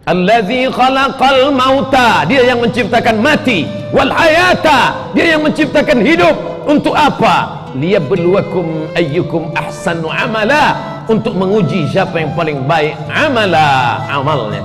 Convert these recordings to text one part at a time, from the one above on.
Allazi khalaqal mauta, dia yang menciptakan mati, wal hayata, dia yang menciptakan hidup. Untuk apa? Liyabluwakum ayyukum ahsanu amala, untuk menguji siapa yang paling baik amalnya.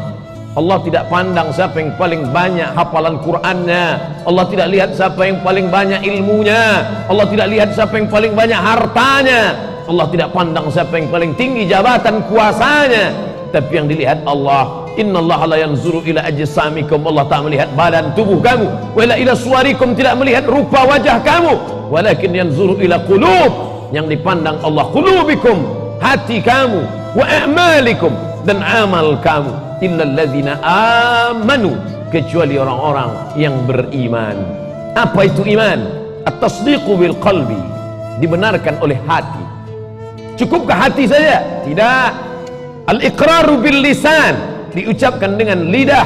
Allah tidak pandang siapa yang paling banyak hafalan Qur'annya, Allah tidak lihat siapa yang paling banyak ilmunya, Allah tidak lihat siapa yang paling banyak hartanya, Allah tidak pandang siapa yang paling tinggi jabatan kuasanya, tapi yang dilihat Allah. Innallaha la yanzuru ila ajsamikum, Allah tak melihat badan tubuh kamu, wala ila suwarikum, tidak melihat rupa wajah kamu, walakin yanzuru ila qulub, yang dipandang Allah qulubikum, hati kamu, wa a'malikum, dan amal kamu. Illal ladzina amanu, kecuali orang-orang yang beriman. Apa itu iman? At-tasdiqu bil qalbi, dibenarkan oleh hati. Cukupkah hati saja? Tidak. Al-iqraru bil lisan, diucapkan dengan lidah.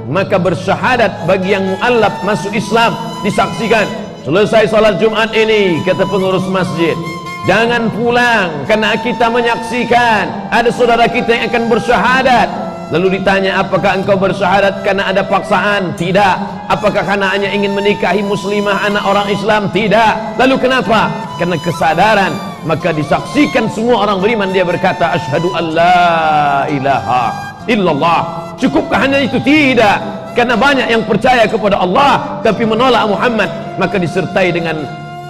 Maka bersyahadat bagi yang mu'allaf masuk Islam, disaksikan. Selesai salat Jumat ini, kata pengurus masjid, jangan pulang karena kita menyaksikan ada saudara kita yang akan bersyahadat. Lalu ditanya, apakah engkau bersyahadat karena ada paksaan? Tidak. Apakah karena hanya ingin menikahi muslimah anak orang Islam? Tidak. Lalu kenapa? Karena kesadaran. Maka disaksikan semua orang beriman, dia berkata asyhadu an la ilaha illallah. Cukupkah hanya itu? Tidak. Karena banyak yang percaya kepada Allah tapi menolak Muhammad, maka disertai dengan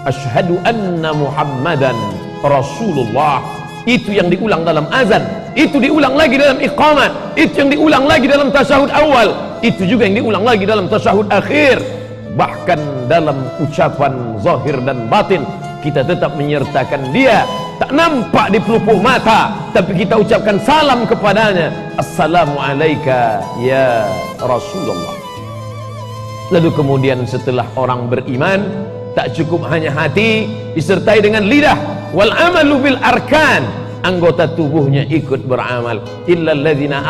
asyhadu anna Muhammadan Rasulullah. Itu yang diulang dalam azan, itu diulang lagi dalam iqamat, itu yang diulang lagi dalam tasyahud awal, itu juga yang diulang lagi dalam tasyahud akhir. Bahkan dalam ucapan zahir dan batin kita tetap menyertakan dia. Tak nampak di pelupuk mata, tapi kita ucapkan salam kepadanya, assalamu alayka ya Rasulullah. Lalu kemudian setelah orang beriman, tak cukup hanya hati, disertai dengan lidah. Wal amalu bil arkan, anggota tubuhnya ikut beramal. Illal ladzina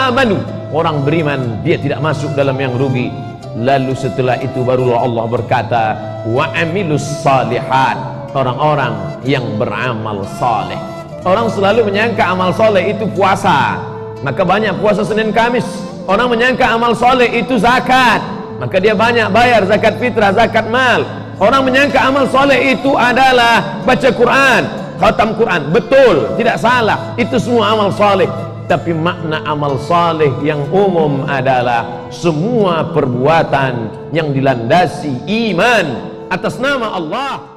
amanu, orang beriman dia tidak masuk dalam yang rugi. Lalu setelah itu barulah Allah berkata, wa amilus salihat, orang-orang yang beramal saleh. Orang selalu menyangka amal saleh itu puasa, maka banyak puasa Senin Kamis. Orang menyangka amal saleh itu zakat, maka dia banyak bayar zakat fitrah, zakat mal. Orang menyangka amal soleh itu adalah baca Quran, khatam Quran. Betul, tidak salah, itu semua amal soleh. Tapi makna amal soleh yang umum adalah semua perbuatan yang dilandasi iman atas nama Allah.